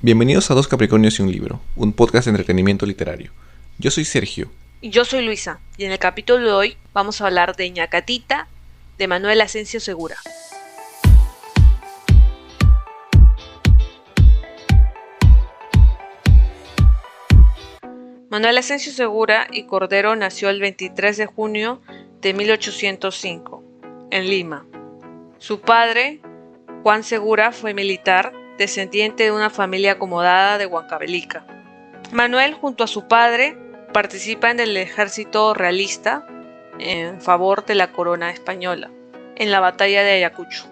Bienvenidos a Dos Capricornios y un Libro, un podcast de entretenimiento literario. Yo soy Sergio. Y yo soy Luisa, y en el capítulo de hoy vamos a hablar de Ñacatita, de Manuel Asencio Segura. Manuel Asencio Segura y Cordero nació el 23 de junio de 1805, en Lima. Su padre, Juan Segura, fue militar, descendiente de una familia acomodada de Huancavelica. Manuel, junto a su padre, participa en el ejército realista en favor de la corona española, en la batalla de Ayacucho,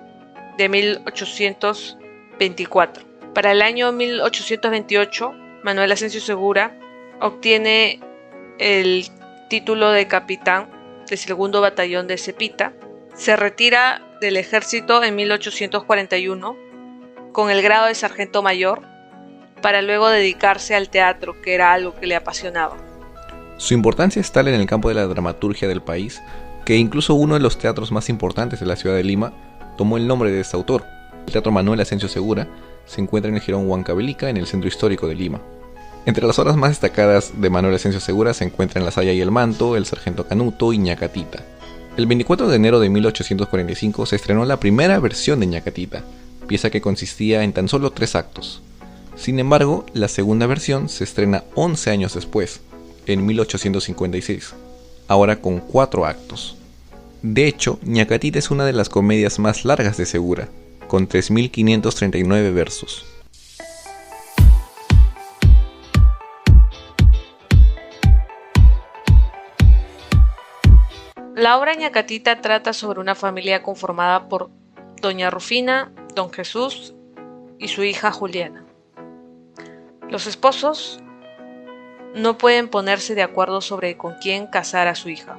de 1824. Para el año 1828, Manuel Asencio Segura obtiene el título de capitán del segundo batallón de Cepita. Se retira del ejército en 1841 con el grado de sargento mayor para luego dedicarse al teatro, que era algo que le apasionaba. Su importancia es tal en el campo de la dramaturgia del país que incluso uno de los teatros más importantes de la ciudad de Lima tomó el nombre de este autor. El Teatro Manuel Asencio Segura se encuentra en el jirón Huancavelica, en el centro histórico de Lima. Entre las obras más destacadas de Manuel Asencio Segura se encuentran La saya y el manto, El sargento Canuto y Ñacatita. El 24 de enero de 1845 se estrenó la primera versión de Ñacatita, pieza que consistía en tan solo 3 actos. Sin embargo, la segunda versión se estrena 11 años después, en 1856, ahora con 4 actos. De hecho, Ñacatita es una de las comedias más largas de Segura, con 3.539 versos. La obra Ñacatita trata sobre una familia conformada por Doña Rufina, Don Jesús y su hija Juliana. Los esposos no pueden ponerse de acuerdo sobre con quién casar a su hija.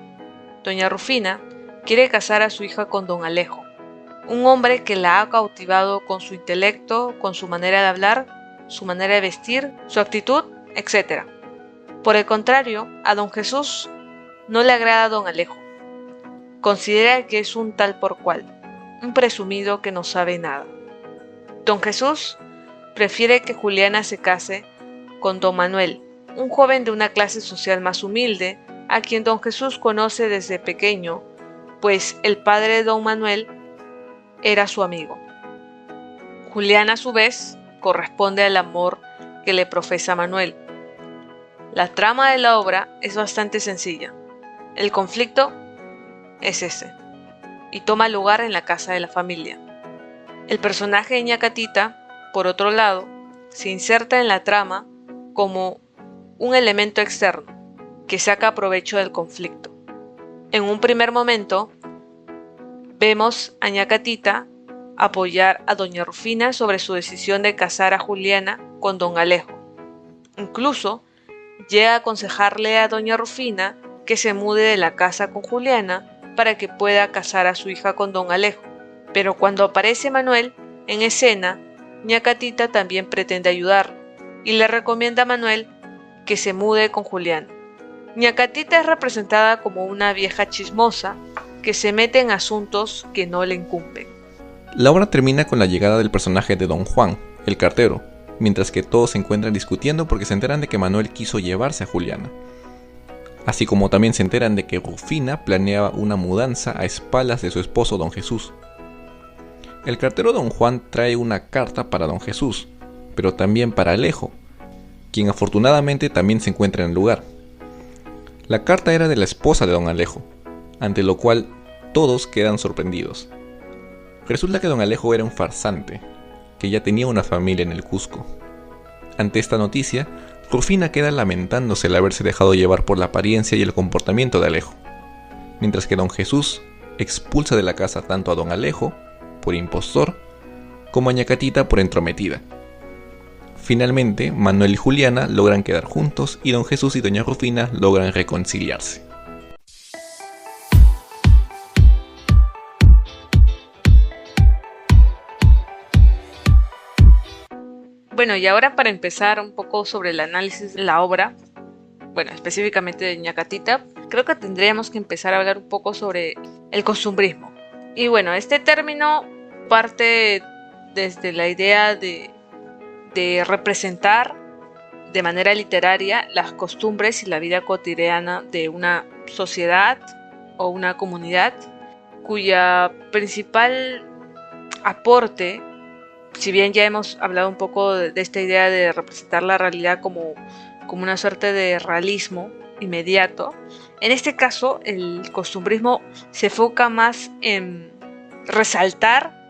Doña Rufina quiere casar a su hija con Don Alejo, un hombre que la ha cautivado con su intelecto, con su manera de hablar, su manera de vestir, su actitud, etc. Por el contrario, a Don Jesús no le agrada Don Alejo. Considera que es un tal por cual, un presumido que no sabe nada. Don Jesús prefiere que Juliana se case con Don Manuel, un joven de una clase social más humilde, a quien Don Jesús conoce desde pequeño, pues el padre de Don Manuel era su amigo. Juliana, a su vez, corresponde al amor que le profesa Manuel. La trama de la obra es bastante sencilla. El conflicto es ese, y toma lugar en la casa de la familia. El personaje de Ñacatita, por otro lado, se inserta en la trama como un elemento externo que saca provecho del conflicto. En un primer momento, vemos a Ñacatita apoyar a Doña Rufina sobre su decisión de casar a Juliana con Don Alejo. Incluso llega a aconsejarle a Doña Rufina que se mude de la casa con Juliana para que pueda casar a su hija con Don Alejo. Pero cuando aparece Manuel en escena, Ñacatita también pretende ayudar y le recomienda a Manuel que se mude con Juliana. Ñacatita es representada como una vieja chismosa que se mete en asuntos que no le incumben. La obra termina con la llegada del personaje de Don Juan, el cartero, mientras que todos se encuentran discutiendo porque se enteran de que Manuel quiso llevarse a Juliana. Así como también se enteran de que Rufina planeaba una mudanza a espaldas de su esposo Don Jesús. El cartero Don Juan trae una carta para Don Jesús, pero también para Alejo, quien afortunadamente también se encuentra en el lugar. La carta era de la esposa de Don Alejo, ante lo cual todos quedan sorprendidos. Resulta que Don Alejo era un farsante, que ya tenía una familia en el Cusco. Ante esta noticia, Rufina queda lamentándose el haberse dejado llevar por la apariencia y el comportamiento de Alejo, mientras que Don Jesús expulsa de la casa tanto a Don Alejo, por impostor, como a Ñacatita por entrometida. Finalmente, Manuel y Juliana logran quedar juntos y Don Jesús y Doña Rufina logran reconciliarse. Bueno, y ahora para empezar un poco sobre el análisis de la obra, bueno, específicamente de Ñacatita, creo que tendríamos que empezar a hablar un poco sobre el costumbrismo. Y bueno, este término parte desde la idea de de representar de manera literaria las costumbres y la vida cotidiana de una sociedad o una comunidad cuya principal aporte, si bien ya hemos hablado un poco de esta idea de representar la realidad como una suerte de realismo inmediato, en este caso el costumbrismo se enfoca más en resaltar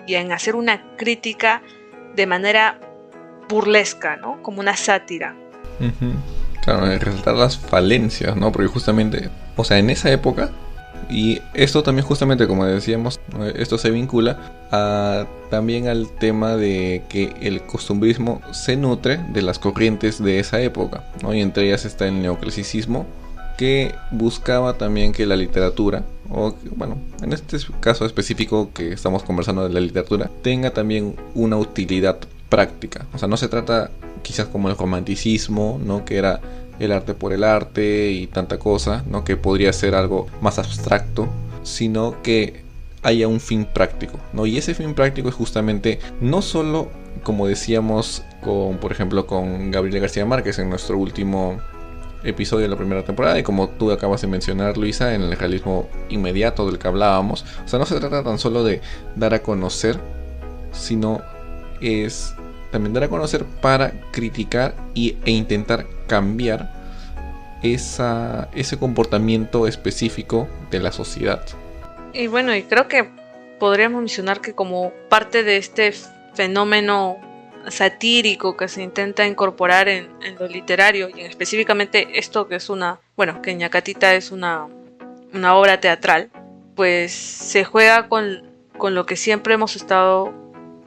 y en hacer una crítica de manera burlesca, ¿no? Como una sátira. Claro, resaltar las falencias, ¿no? Porque justamente, o sea, en esa época, y esto también justamente, como decíamos, esto se vincula también al tema de que el costumbrismo se nutre de las corrientes de esa época, ¿no? Y entre ellas está el neoclasicismo, que buscaba también que la literatura, o bueno, en este caso específico que estamos conversando de la literatura, tenga también una utilidad práctica. O sea, no se trata quizás como el romanticismo, ¿no? Que era el arte por el arte y tanta cosa, ¿no? Que podría ser algo más abstracto, sino que haya un fin práctico, ¿no? Y ese fin práctico es justamente no solo, como decíamos, por ejemplo, con Gabriel García Márquez en nuestro último episodio de la primera temporada, y como tú acabas de mencionar, Luisa, en el realismo inmediato del que hablábamos. O sea, no se trata tan solo de dar a conocer, sino es también dar a conocer para criticar e intentar cambiar ese comportamiento específico de la sociedad. Y bueno, y creo que podríamos mencionar que como parte de este fenómeno satírico que se intenta incorporar en lo literario, y específicamente esto que es que Ñacatita es una obra teatral, pues se juega con lo que siempre hemos estado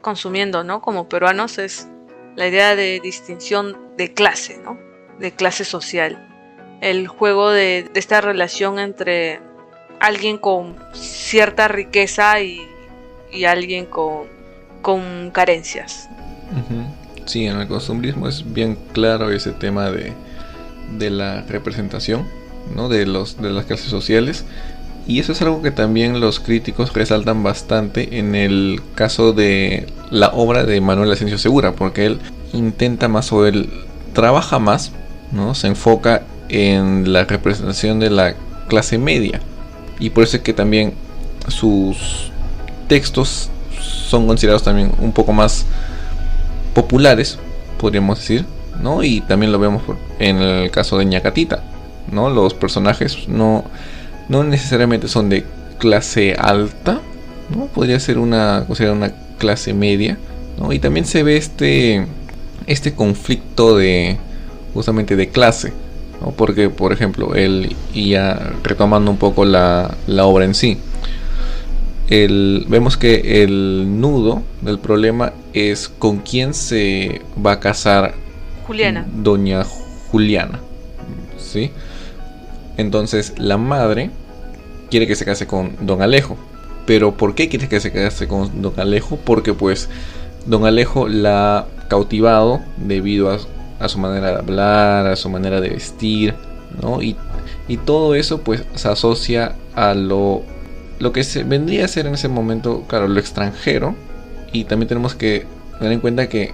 consumiendo, ¿no? Como peruanos, es la idea de distinción de clase, ¿no? De clase social. El juego de esta relación entre alguien con cierta riqueza y alguien con carencias. Sí, en el costumbrismo es bien claro ese tema de la representación, ¿no? de las clases sociales, y eso es algo que también los críticos resaltan bastante en el caso de la obra de Manuel Asensio Segura, porque él intenta más, o él trabaja más, ¿no? Se enfoca en la representación de la clase media, y por eso es que también sus textos son considerados también un poco más populares, podríamos decir, ¿no? Y también lo vemos en el caso de Ñacatita, ¿no? Los personajes no necesariamente son de clase alta, ¿no? Podría ser considerada una clase media, ¿no? Y también se ve este conflicto justamente de clase, ¿no? Porque, por ejemplo, él, y ya retomando un poco la obra en sí, vemos que el nudo del problema es con quién se va a casar doña Juliana, ¿sí? Entonces la madre quiere que se case con don Alejo. Pero ¿por qué quiere que se case con don Alejo? Porque pues don Alejo la ha cautivado debido a su manera de hablar, a su manera de vestir, ¿no? Y todo eso pues se asocia a lo que se vendría a ser en ese momento, claro, lo extranjero. Y también tenemos que tener en cuenta que,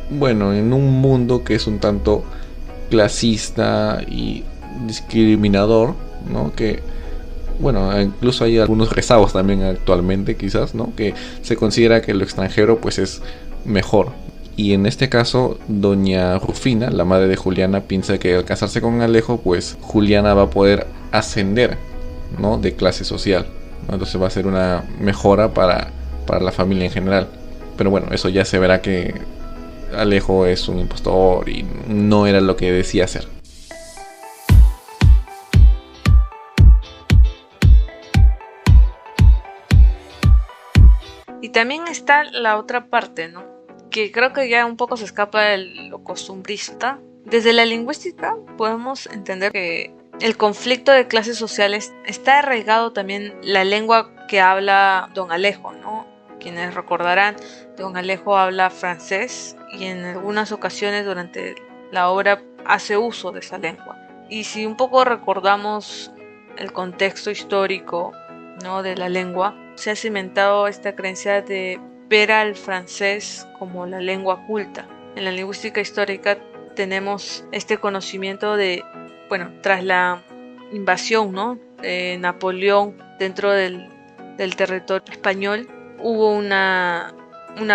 bueno, en un mundo que es un tanto clasista y discriminador, ¿no? Que, bueno, incluso hay algunos rezagos también actualmente, quizás, ¿no? Que se considera que lo extranjero pues es mejor. Y en este caso, doña Rufina, la madre de Juliana, piensa que al casarse con Alejo, pues Juliana va a poder ascender, ¿no? De clase social, ¿no? Entonces va a ser una mejora para la familia en general. Pero bueno, eso ya se verá que Alejo es un impostor y no era lo que decía ser. Y también está la otra parte, ¿no? Que creo que ya un poco se escapa de lo costumbrista. Desde la lingüística podemos entender que el conflicto de clases sociales está arraigado también la lengua que habla don Alejo, ¿no? Quienes recordarán, don Alejo habla francés y en algunas ocasiones durante la obra hace uso de esa lengua. Y si un poco recordamos el contexto histórico, ¿no? De la lengua, se ha cimentado esta creencia de ver al francés como la lengua culta. en la lingüística histórica tenemos este conocimiento de, bueno, tras la invasión, ¿no?, de Napoleón dentro del territorio español, hubo una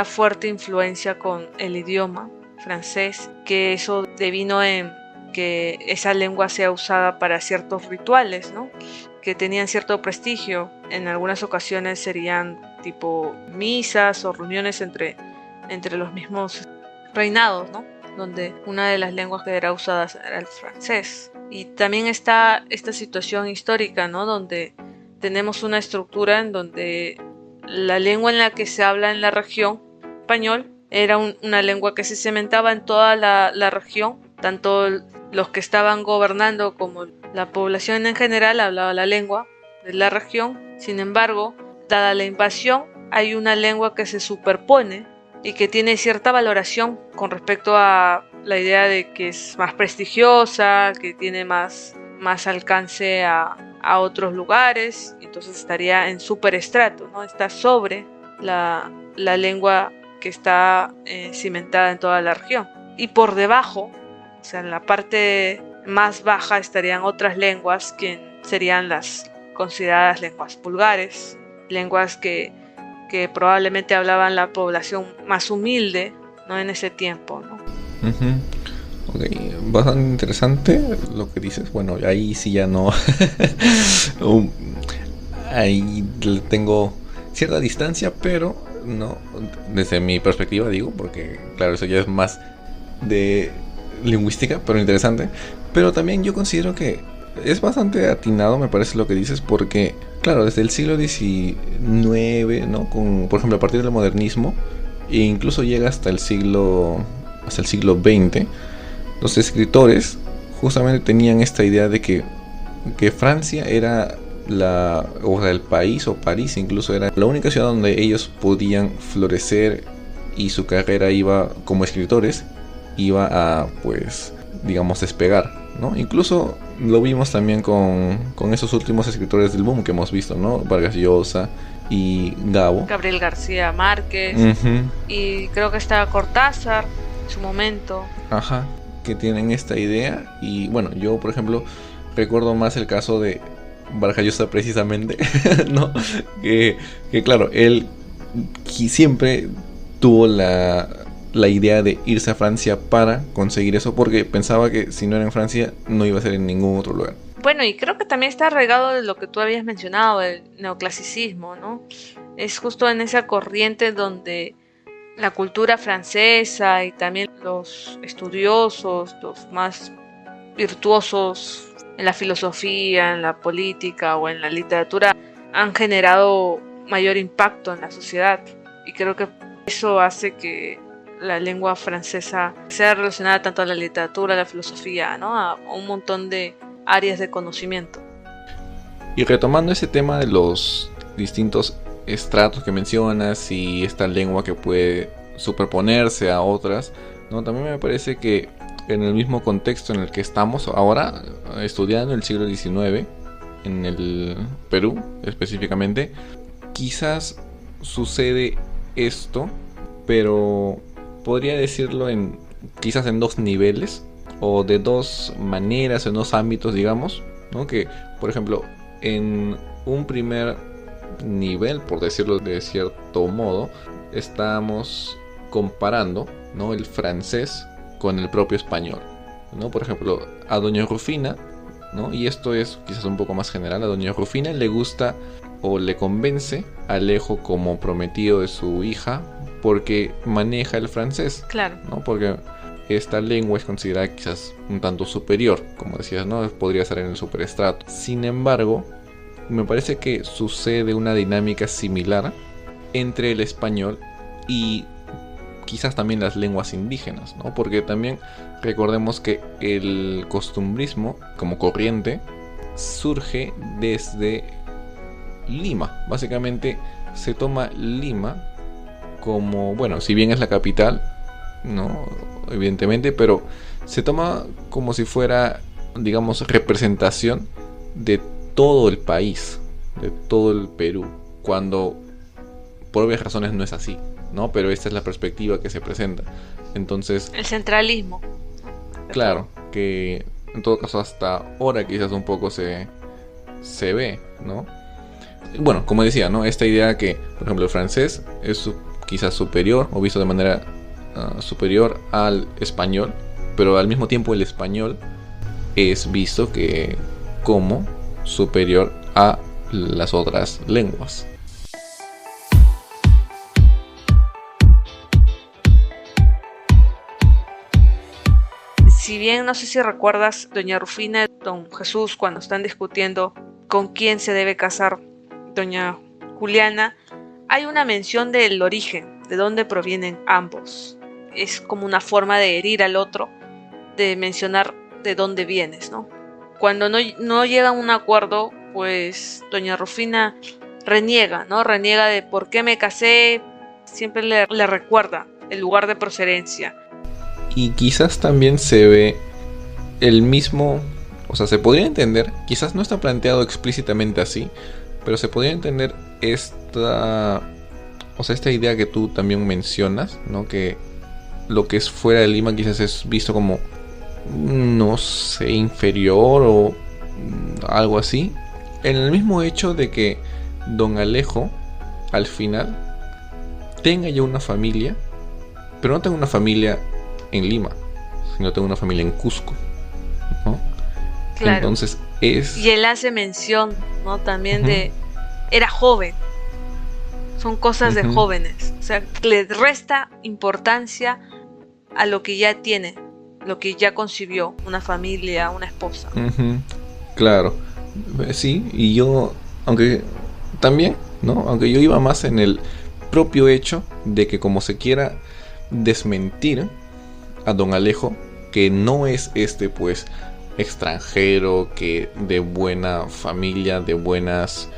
fuerte influencia con el idioma francés, que eso devino en que esa lengua sea usada para ciertos rituales, ¿no?, que tenían cierto prestigio. En algunas ocasiones serían tipo misas o reuniones entre los mismos reinados, ¿no?, donde una de las lenguas que era usada era el francés. Y también está esta situación histórica, ¿no?, donde tenemos una estructura en donde la lengua en la que se habla en la región español era una lengua que se cementaba en toda la región. Tanto los que estaban gobernando como la población en general hablaba la lengua de la región. Sin embargo, dada la invasión, hay una lengua que se superpone y que tiene cierta valoración con respecto a la idea de que es más prestigiosa, que tiene más alcance a otros lugares, entonces estaría en superestrato, ¿no? Está sobre la lengua que está cimentada en toda la región. Y por debajo, o sea, en la parte más baja, estarían otras lenguas que serían las consideradas lenguas vulgares, lenguas que probablemente hablaban la población más humilde, ¿no?, en ese tiempo, ¿no? Ok, bastante interesante lo que dices. Bueno, ahí sí ya no ahí tengo cierta distancia, pero no, desde mi perspectiva digo, porque claro, eso ya es más de lingüística, pero interesante. Pero también yo considero que es bastante atinado, me parece, lo que dices, porque claro, desde el siglo XIX, ¿no?, con, por ejemplo, a partir del modernismo, e incluso llega hasta el siglo XX, los escritores justamente tenían esta idea de que Francia era el país, o París incluso, era la única ciudad donde ellos podían florecer, y su carrera iba, como escritores, iba a, pues, digamos, despegar, ¿no? Incluso lo vimos también con esos últimos escritores del boom que hemos visto, ¿no? Vargas Llosa y Gabriel García Márquez, y creo que está Cortázar en su momento. Ajá, que tienen esta idea. Y bueno, yo por ejemplo recuerdo más el caso de Vargas Llosa precisamente, ¿no? Que claro, él siempre tuvo la idea de irse a Francia para conseguir eso, porque pensaba que si no era en Francia no iba a ser en ningún otro lugar. Bueno, y creo que también está arraigado de lo que tú habías mencionado, el neoclasicismo, ¿no? Es justo en esa corriente donde la cultura francesa y también los estudiosos, los más virtuosos en la filosofía, en la política o en la literatura, han generado mayor impacto en la sociedad. Y creo que eso hace que la lengua francesa sea relacionada tanto a la literatura, a la filosofía, ¿no?, a un montón de áreas de conocimiento. Y retomando ese tema de los distintos estratos que mencionas y esta lengua que puede superponerse a otras, ¿no?, también me parece que en el mismo contexto en el que estamos ahora estudiando el siglo XIX en el Perú específicamente, quizás sucede esto, pero podría decirlo quizás en dos niveles, o de dos maneras, en dos ámbitos, digamos, ¿no? Que, por ejemplo, en un primer nivel, por decirlo de cierto modo, estamos comparando, ¿no?, el francés con el propio español, ¿no? Por ejemplo, a doña Rufina, ¿no?, y esto es quizás un poco más general, a doña Rufina le gusta o le convence a Alejo como prometido de su hija porque maneja el francés, claro, ¿no? Porque esta lengua es considerada quizás un tanto superior, como decías, ¿no? Podría estar en el superestrato. Sin embargo, me parece que sucede una dinámica similar entre el español y quizás también las lenguas indígenas, ¿no? Porque también recordemos que el costumbrismo como corriente surge desde Lima. Básicamente se toma Lima como, bueno, si bien es la capital, ¿no?, evidentemente, pero se toma como si fuera, digamos, representación de todo el país, de todo el Perú, cuando por obvias razones no es así, ¿no? Pero esta es la perspectiva que se presenta. Entonces, El centralismo. claro, que en todo caso hasta ahora quizás un poco se ve, ¿no? Bueno, como decía, ¿no? Esta idea que, por ejemplo, el francés es quizás superior o visto de manera superior al español, pero al mismo tiempo el español es visto que como superior a las otras lenguas. Si bien no sé si recuerdas, doña Rufina y don Jesús, cuando están discutiendo con quién se debe casar doña Juliana, hay una mención del origen, de dónde provienen ambos. Es como una forma de herir al otro, de mencionar de dónde vienes, ¿no? Cuando no llegan a un acuerdo, pues doña Rufina reniega, ¿no? Reniega de por qué me casé, siempre le recuerda el lugar de procedencia. Y quizás también se ve el mismo, o sea, se podría entender, quizás no está planteado explícitamente así, pero se podría entender esta idea que tú también mencionas, ¿no? Que lo que es fuera de Lima quizás es visto como, no sé, inferior o algo así. En el mismo hecho de que don Alejo, al final, tenga ya una familia, pero no tenga una familia en Lima, sino tenga una familia en Cusco, ¿no? Claro. Entonces es... Y él hace mención, ¿no? También de... Era joven. Son cosas de jóvenes. O sea, le resta importancia a lo que ya tiene, lo que ya concibió, una familia, una esposa. Claro. Sí, y yo, aunque también, ¿no? Aunque yo iba más en el propio hecho de que como se quiera desmentir a don Alejo, que no es pues extranjero, que de buena familia, de buenas,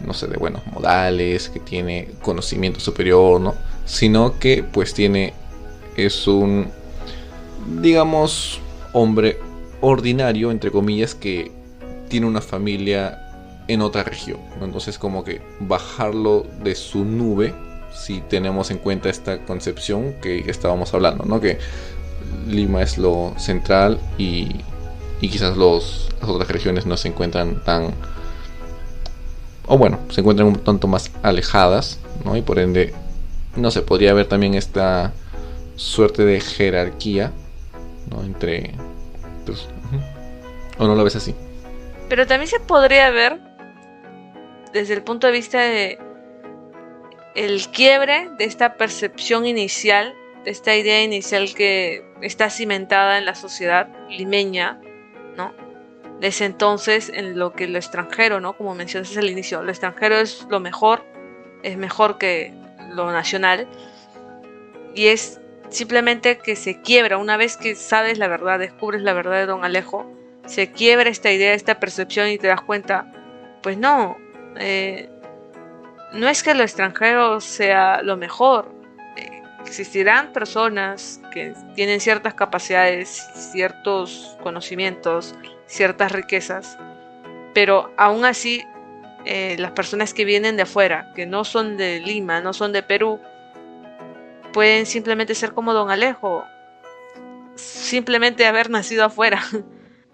no sé, de buenos modales, que tiene conocimiento superior, ¿no? Sino que pues es un, digamos, hombre ordinario, entre comillas, que tiene una familia en otra región, ¿no? Entonces como que bajarlo de su nube, si tenemos en cuenta esta concepción que estábamos hablando, ¿no? Que Lima es lo central y quizás las otras regiones no se encuentran tan, o bueno, se encuentran un tanto más alejadas, ¿no? Y por ende, no sé, podría haber también esta suerte de jerarquía, ¿no? Entre, pues, ¿o no lo ves así? Pero también se podría ver desde el punto de vista de el quiebre de esta percepción inicial, de esta idea inicial que está cimentada en la sociedad limeña, ¿no? Desde entonces, en lo que lo extranjero, ¿no? Como mencionaste al inicio, lo extranjero es lo mejor, es mejor que lo nacional, y es simplemente que se quiebra una vez que sabes la verdad, descubres la verdad de don Alejo, se quiebra esta idea, esta percepción y te das cuenta, pues no es que lo extranjero sea lo mejor. Existirán personas que tienen ciertas capacidades, ciertos conocimientos, ciertas riquezas, pero aún así las personas que vienen de afuera, que no son de Lima, no son de Perú, pueden simplemente ser como don Alejo, simplemente haber nacido afuera,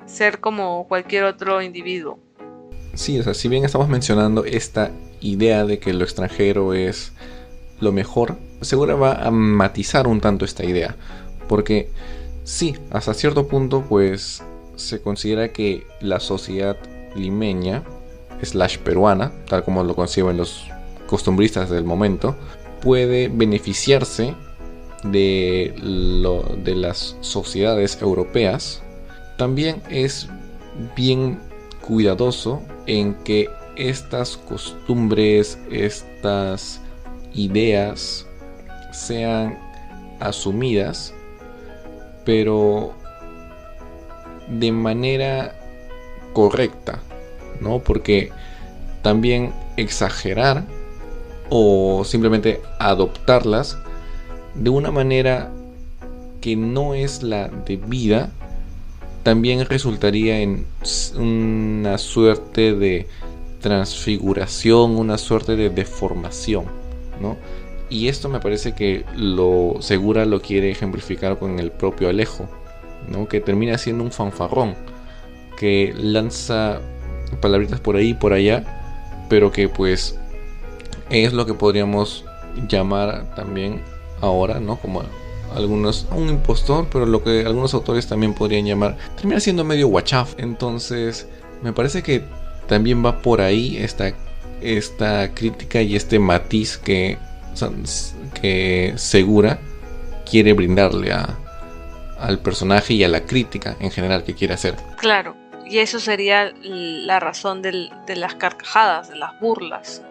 ser como cualquier otro individuo. Sí, o sea, si bien estamos mencionando esta idea de que lo extranjero es lo mejor, seguro va a matizar un tanto esta idea, porque sí, hasta cierto punto pues se considera que la sociedad limeña / peruana, tal como lo conciben los costumbristas del momento, puede beneficiarse de las sociedades europeas. También es bien cuidadoso en que estas costumbres, estas ideas sean asumidas, pero de manera correcta, ¿no? Porque también exagerar o simplemente adoptarlas de una manera que no es la debida también resultaría en una suerte de transfiguración, una suerte de deformación, ¿no? Y esto me parece que Segura lo quiere ejemplificar con el propio Alejo, ¿no? Que termina siendo un fanfarrón, que lanza palabritas por ahí y por allá, pero que pues es lo que podríamos llamar también ahora, ¿no? Como un impostor, pero lo que algunos autores también podrían llamar, termina siendo medio guachaf. Entonces me parece que también va por ahí esta crítica y este matiz que Segura quiere brindarle al personaje y a la crítica en general que quiere hacer. Claro, y eso sería la razón de las carcajadas, de las burlas,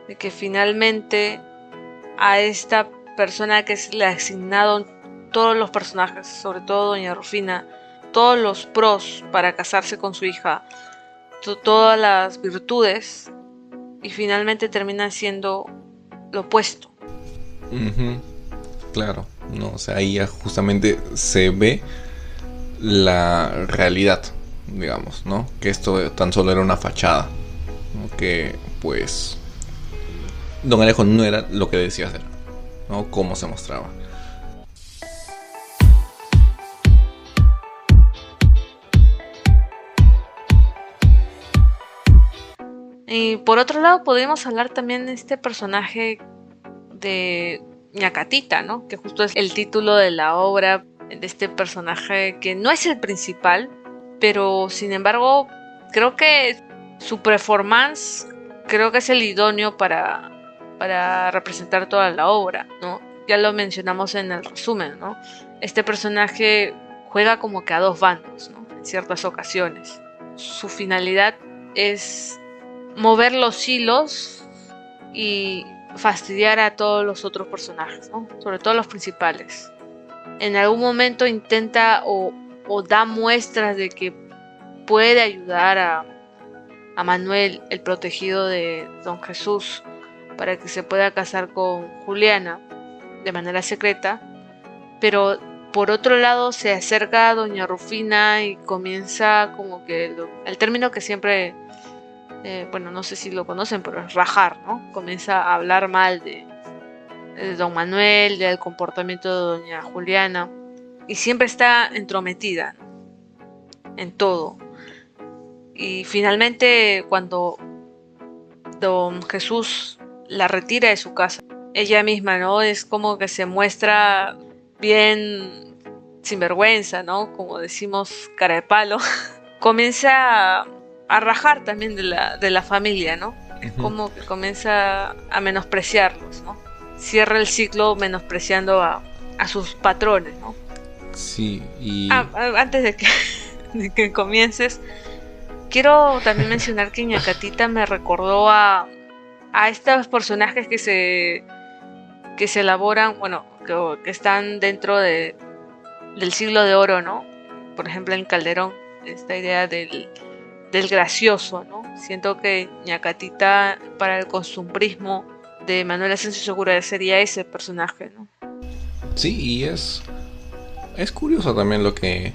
de que finalmente a esta persona que le ha asignado todos los personajes, sobre todo doña Rufina, todos los pros para casarse con su hija, todas las virtudes, y finalmente termina siendo lo opuesto. Claro, no, o sea, ahí ya justamente se ve la realidad, digamos, ¿no? Que esto tan solo era una fachada, ¿no? Que pues don Alejo no era lo que decía hacer, ¿no? Cómo se mostraba. Y por otro lado podemos hablar también de este personaje de Ñacatita, ¿no? Que justo es el título de la obra, de este personaje que no es el principal, pero sin embargo creo que su performance creo que es el idóneo para representar toda la obra, ¿no? Ya lo mencionamos en el resumen, ¿no? Este personaje juega como que a dos bandos, ¿no? En ciertas ocasiones. Su finalidad es mover los hilos y fastidiar a todos los otros personajes, ¿no? Sobre todo los principales. En algún momento intenta o da muestras de que puede ayudar a Manuel, el protegido de Don Jesús, para que se pueda casar con Juliana de manera secreta, pero por otro lado se acerca a doña Rufina y comienza como que el término que siempre bueno, no sé si lo conocen, pero es rajar, ¿no? Comienza a hablar mal de don Manuel, del comportamiento de doña Juliana, y siempre está entrometida, ¿no? En todo. Y finalmente cuando don Jesús la retira de su casa, ella misma, ¿no? Es como que se muestra bien sinvergüenza, ¿no? Como decimos, cara de palo. Comienza a rajar también de la familia, ¿no? Es como que comienza a menospreciarlos, ¿no? Cierra el ciclo menospreciando a sus patrones, ¿no? Sí, y... Antes de que comiences, quiero también mencionar que Ñacatita me recordó a estos personajes que se elaboran, bueno, que están dentro del siglo de oro, ¿no? Por ejemplo, en Calderón, esta idea del gracioso, ¿no? Siento que Ñacatita para el costumbrismo de Manuel Asensio Segura sería ese personaje, ¿no? Sí, y es curioso también lo que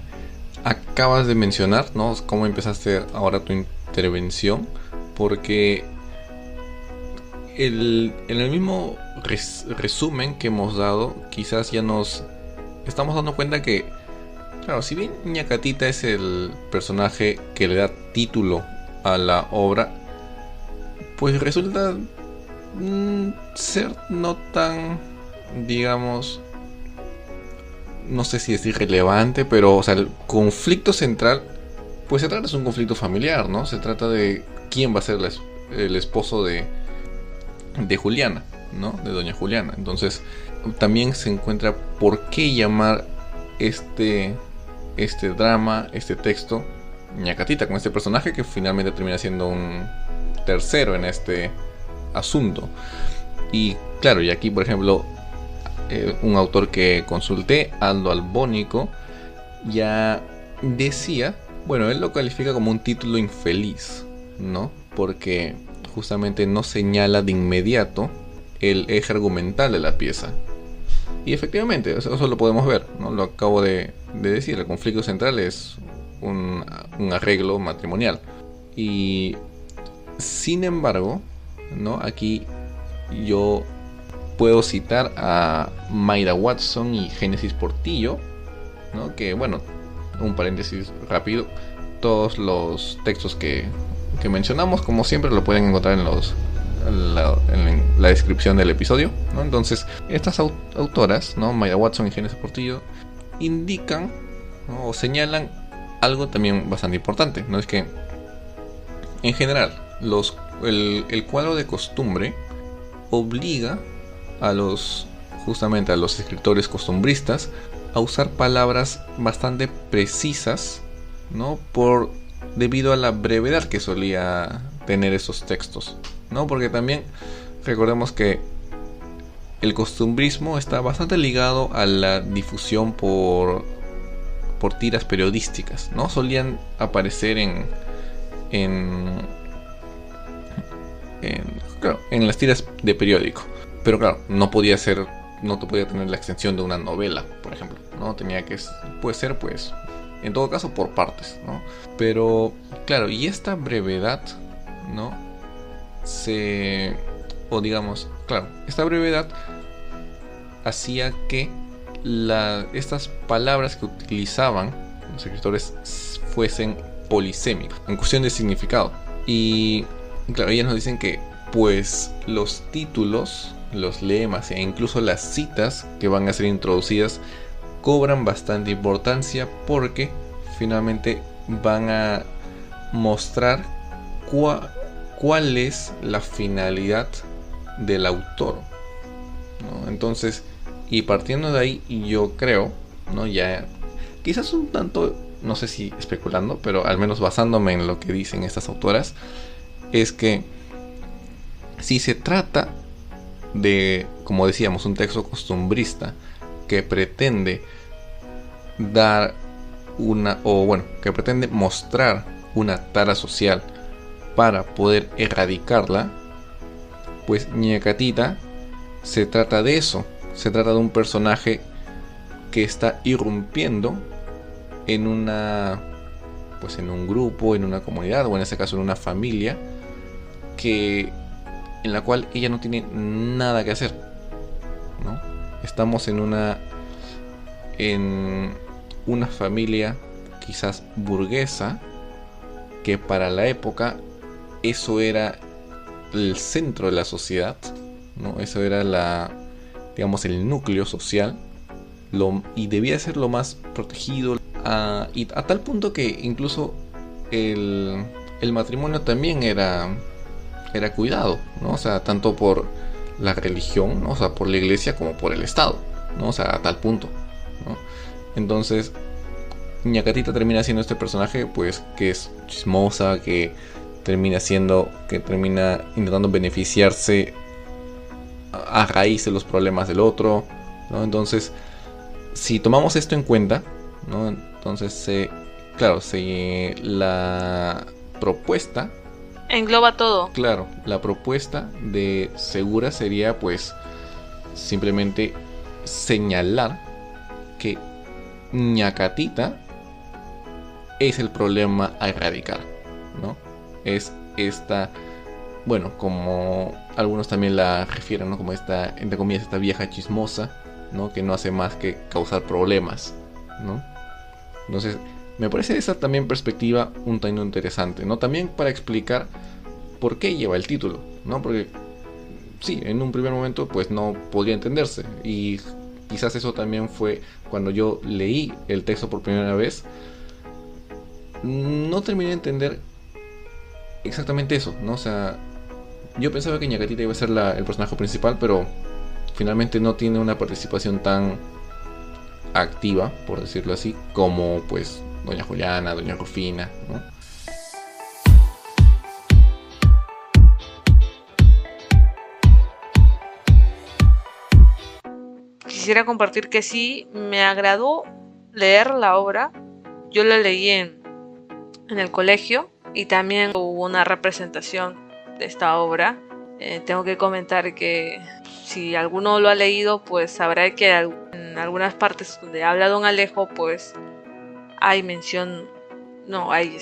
acabas de mencionar, ¿no? Cómo empezaste ahora tu intervención, porque en el mismo resumen que hemos dado, quizás ya nos estamos dando cuenta que, claro, si bien Ñacatita es el personaje que le da título a la obra, pues resulta ser no tan, digamos, no sé si es irrelevante, pero o sea, el conflicto central, pues se trata de un conflicto familiar, ¿no? Se trata de quién va a ser el esposo de Juliana, ¿no? De doña Juliana. Entonces, también se encuentra por qué llamar este drama, este texto, Ñacatita, con este personaje que finalmente termina siendo un tercero en este asunto. Y claro, y aquí por ejemplo un autor que consulté, Aldo Albónico, ya decía, bueno, él lo califica como un título infeliz, ¿no? Porque justamente no señala de inmediato el eje argumental de la pieza. Y efectivamente, eso lo podemos ver, ¿no? Lo acabo de decir, el conflicto central es un arreglo matrimonial. Y sin embargo, ¿no? Aquí yo puedo citar a Mayra Watson y Génesis Portillo, ¿no? Que bueno, un paréntesis rápido, todos los textos que mencionamos, como siempre, lo pueden encontrar en la descripción del episodio, ¿no? Entonces, estas autoras, ¿no? Mayra Watson y Génesis Portillo, indican, ¿no? O señalan algo también bastante importante, ¿no? Es que en general el cuadro de costumbre obliga justamente a los escritores costumbristas a usar palabras bastante precisas, ¿no? Debido a la brevedad que solía tener esos textos, ¿no? Porque también recordemos que el costumbrismo está bastante ligado a la difusión por tiras periodísticas, ¿no? Solían aparecer claro, en las tiras de periódico, pero claro, no te podía tener la extensión de una novela, por ejemplo, ¿no? Puede ser, pues, en todo caso, por partes, ¿no? Pero, claro, y esta brevedad, ¿no? Esta brevedad hacía que estas palabras que utilizaban los escritores fuesen polisémicas, en cuestión de significado. Y, claro, ellas nos dicen que, pues, los títulos, los lemas e incluso las citas que van a ser introducidas cobran bastante importancia porque finalmente van a mostrar cuál es la finalidad del autor, ¿no? Entonces, y partiendo de ahí, yo creo, ¿no? Ya quizás un tanto, no sé si especulando, pero al menos basándome en lo que dicen estas autoras, es que si se trata de, como decíamos, un texto costumbrista que pretende que pretende mostrar una tara social para poder erradicarla, pues Ñacatita se trata de eso. Se trata de un personaje que está irrumpiendo en un grupo, en una comunidad, o en este caso en una familia, en la cual ella no tiene nada que hacer, ¿no? Estamos en una familia quizás burguesa, que para la época eso era el centro de la sociedad, ¿no? Eso era el núcleo social, y debía ser lo más protegido, y a tal punto que incluso el matrimonio también era cuidado, ¿no? O sea, tanto por la religión, ¿no? O sea, por la iglesia, como por el Estado, ¿no? O sea, a tal punto, ¿no? Entonces, Ñacatita termina siendo este personaje, pues, que es chismosa, que termina intentando beneficiarse a raíz de los problemas del otro, ¿no? Entonces, si tomamos esto en cuenta, ¿no? Entonces, la propuesta engloba todo. Claro, la propuesta de Segura sería, pues, simplemente señalar que Ñacatita es el problema a erradicar, ¿no? Es esta, bueno, como algunos también la refieren, ¿no? Como esta, entre comillas, esta vieja chismosa, ¿no? Que no hace más que causar problemas, ¿no? Entonces, me parece esa también perspectiva un tanto interesante, ¿no? También para explicar por qué lleva el título, ¿no? Porque sí, en un primer momento pues no podría entenderse, y quizás eso también fue cuando yo leí el texto por primera vez, no terminé de entender exactamente eso, ¿no? O sea, yo pensaba que Ñacatita iba a ser el personaje principal, pero finalmente no tiene una participación tan activa, por decirlo así, como pues Doña Juliana, Doña Rufina, ¿no? Quisiera compartir que sí, me agradó leer la obra. Yo la leí en el colegio y también hubo una representación de esta obra. Tengo que comentar que si alguno lo ha leído, pues sabrá que en algunas partes donde habla Don Alejo, pues hay mención, no, hay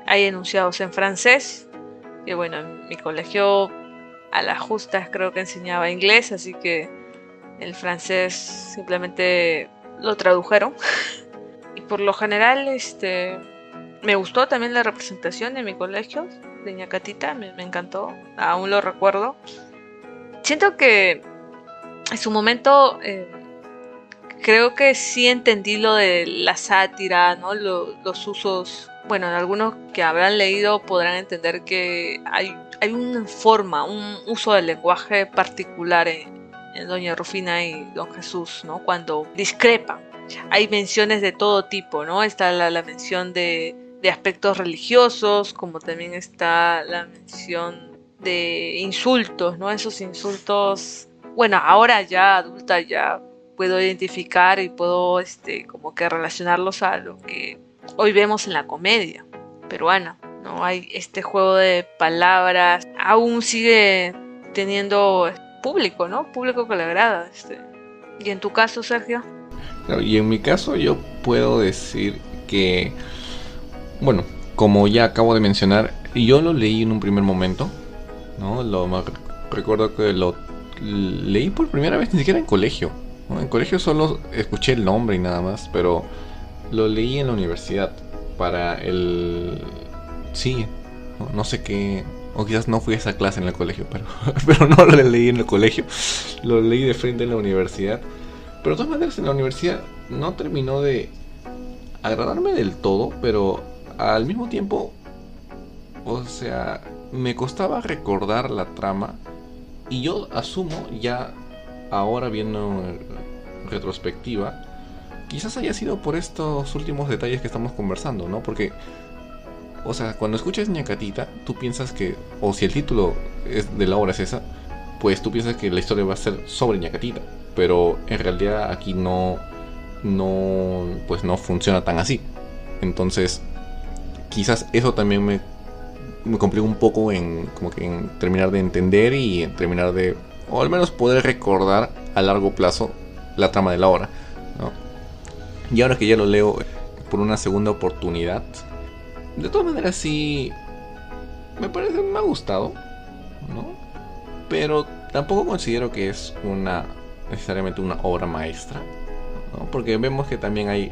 hay enunciados en francés, que bueno, en mi colegio a las justas creo que enseñaba inglés, así que el francés simplemente lo tradujeron. Y por lo general me gustó también la representación de mi colegio, de Ñacatita, me encantó, aún lo recuerdo. Siento que en su momento creo que sí entendí lo de la sátira, ¿no? Los usos. Bueno, algunos que habrán leído podrán entender que hay una forma, un uso del lenguaje particular en Doña Rufina y Don Jesús, ¿no? Cuando discrepan. Hay menciones de todo tipo, ¿no? Está la mención de aspectos religiosos, como también está la mención de insultos, ¿no? Esos insultos, bueno, ahora ya adulta ya puedo identificar y puedo como que relacionarlos a lo que hoy vemos en la comedia peruana, ¿no? Hay este juego de palabras, aún sigue teniendo público, ¿no? Público que le agrada. ¿Y en tu caso, Sergio? Claro, y en mi caso yo puedo decir que, bueno, como ya acabo de mencionar, yo lo leí en un primer momento, ¿no? Recuerdo que lo leí por primera vez ni siquiera en colegio, ¿no? En colegio solo escuché el nombre y nada más, pero lo leí en la universidad para el... Sí, no sé qué... O quizás no fui a esa clase en el colegio, pero no lo leí en el colegio. Lo leí de frente en la universidad. Pero de todas maneras en la universidad no terminó de agradarme del todo, pero al mismo tiempo, o sea, me costaba recordar la trama. Y yo asumo ya ahora viendo en retrospectiva, quizás haya sido por estos últimos detalles que estamos conversando, ¿no? Porque, o sea, cuando escuchas Ñacatita, tú piensas que, o si el título de la obra es esa, pues tú piensas que la historia va a ser sobre Ñacatita. Pero en realidad aquí pues no funciona tan así. Entonces, quizás eso también me complicó un poco en terminar de entender y en terminar de, o al menos poder recordar a largo plazo la trama de la obra, ¿no? Y ahora que ya lo leo por una segunda oportunidad, de todas maneras sí me ha gustado, ¿no? Pero tampoco considero que es necesariamente una obra maestra, ¿no? Porque vemos que también hay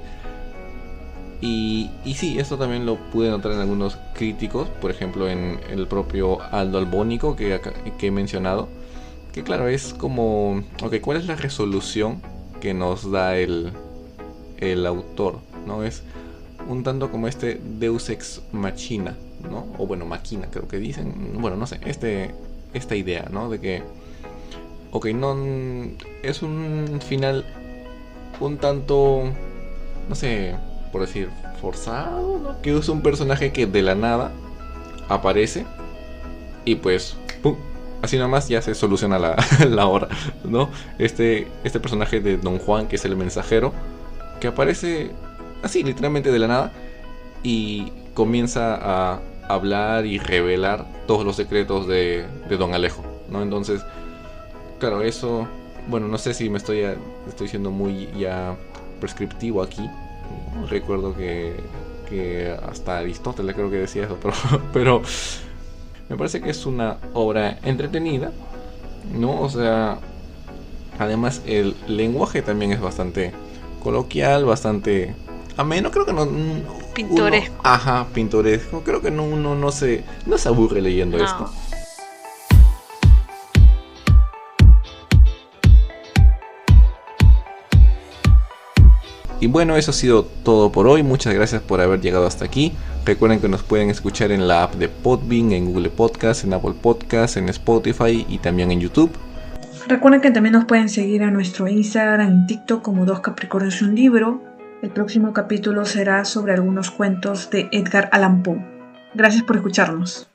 y sí, esto también lo pude notar en algunos críticos, por ejemplo en el propio Aldo Albónico que he mencionado, que claro, es como, ok, ¿cuál es la resolución que nos da el autor, ¿no? Es un tanto como Deus Ex Machina, ¿no? O bueno, Máquina creo que dicen, bueno, no sé, esta idea, ¿no? De que, ok, no es un final un tanto, no sé, por decir, forzado, ¿no? Que usa un personaje que de la nada aparece y pues, ¡pum!, así nomás ya se soluciona la hora, ¿no? Este personaje de Don Juan, que es el mensajero, que aparece así, literalmente de la nada, y comienza a hablar y revelar todos los secretos de Don Alejo, ¿no? Entonces, claro, eso, bueno, no sé si estoy siendo muy ya prescriptivo aquí. Recuerdo que hasta Aristóteles creo que decía eso, pero me parece que es una obra entretenida, ¿no? O sea, además el lenguaje también es bastante coloquial, bastante ameno, creo que no... Pintoresco. Pintoresco. Creo que uno no se aburre leyendo esto. Y bueno, eso ha sido todo por hoy. Muchas gracias por haber llegado hasta aquí. Recuerden que nos pueden escuchar en la app de Podbean, en Google Podcast, en Apple Podcast, en Spotify y también en YouTube. Recuerden que también nos pueden seguir a nuestro Instagram y TikTok como Dos Capricornios y un Libro. El próximo capítulo será sobre algunos cuentos de Edgar Allan Poe. Gracias por escucharnos.